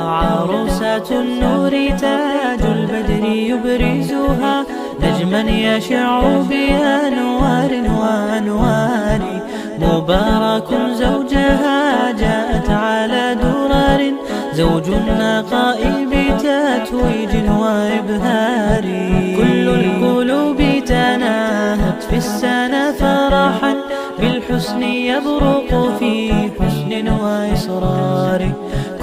عروسة النور تاج البدر يبرزها، نجما يشع بأنوار وأنوار. مبارك زوجها جاءت على درر، زوج النقاء بتتويج وإبهار. كل القلوب تناهت في السنة فرحا، بالحسن يبرق في حسن وإصرار.